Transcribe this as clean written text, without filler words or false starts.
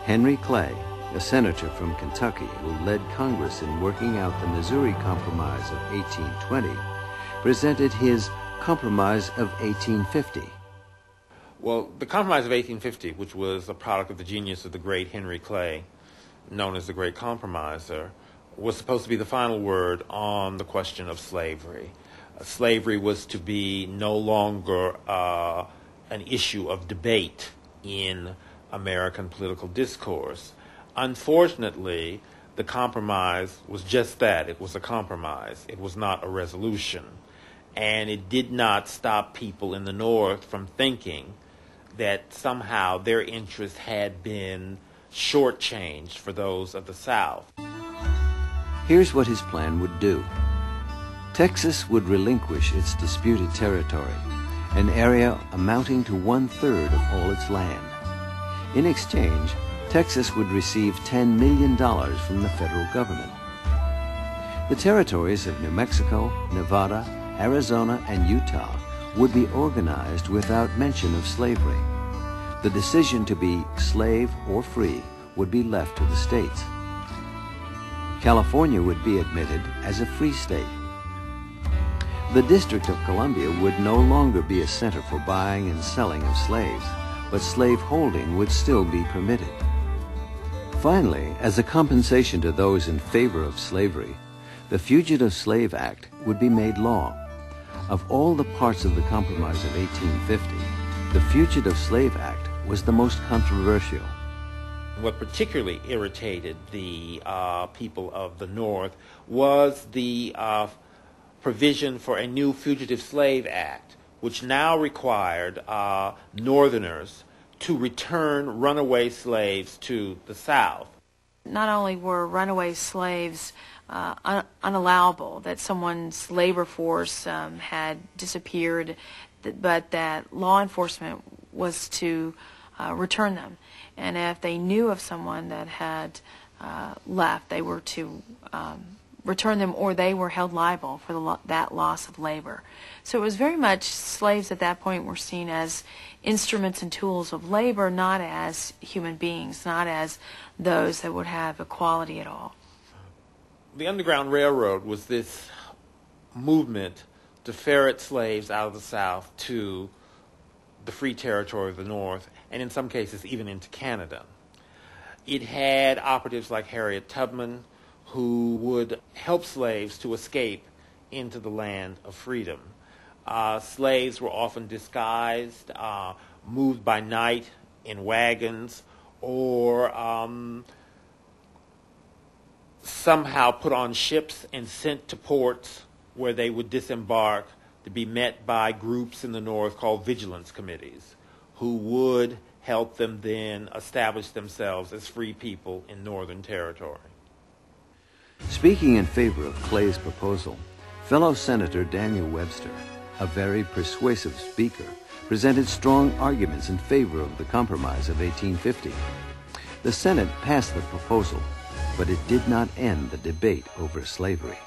Henry Clay, a senator from Kentucky who led Congress in working out the Missouri Compromise of 1820, presented his Compromise of 1850. Well, the Compromise of 1850, which was a product of the genius of the great Henry Clay, known as the Great Compromiser, was supposed to be the final word on the question of slavery. Slavery was to be no longer an issue of debate in American political discourse. Unfortunately, the compromise was just that. It was a compromise. It was not a resolution. And it did not stop people in the North from thinking that somehow their interests had been shortchanged for those of the South. Here's what his plan would do. Texas would relinquish its disputed territory, an area amounting to 1/3 of all its land. In exchange, Texas would receive $10 million from the federal government. The territories of New Mexico, Nevada, Arizona, and Utah would be organized without mention of slavery. The decision to be slave or free would be left to the states. California would be admitted as a free state. The District of Columbia would no longer be a center for buying and selling of slaves, but slave holding would still be permitted. Finally, as a compensation to those in favor of slavery, the Fugitive Slave Act would be made law. Of all the parts of the Compromise of 1850, the Fugitive Slave Act was the most controversial. What particularly irritated the people of the North was the provision for a new Fugitive Slave Act, which now required Northerners to return runaway slaves to the South. Not only were runaway slaves unallowable, that someone's labor force had disappeared, but that law enforcement was to return them. And if they knew of someone that had left, they were to return them, or they were held liable for that loss of labor. So it was very much, slaves at that point were seen as instruments and tools of labor, not as human beings, not as those that would have equality at all. The Underground Railroad was this movement to ferret slaves out of the South to the free territory of the North, and in some cases even into Canada. It had operatives like Harriet Tubman, who would help slaves to escape into the land of freedom. Slaves were often disguised, moved by night in wagons, or somehow put on ships and sent to ports where they would disembark to be met by groups in the North called vigilance committees, who would help them then establish themselves as free people in Northern Territory. Speaking in favor of Clay's proposal, fellow Senator Daniel Webster, a very persuasive speaker, presented strong arguments in favor of the Compromise of 1850. The Senate passed the proposal, but it did not end the debate over slavery.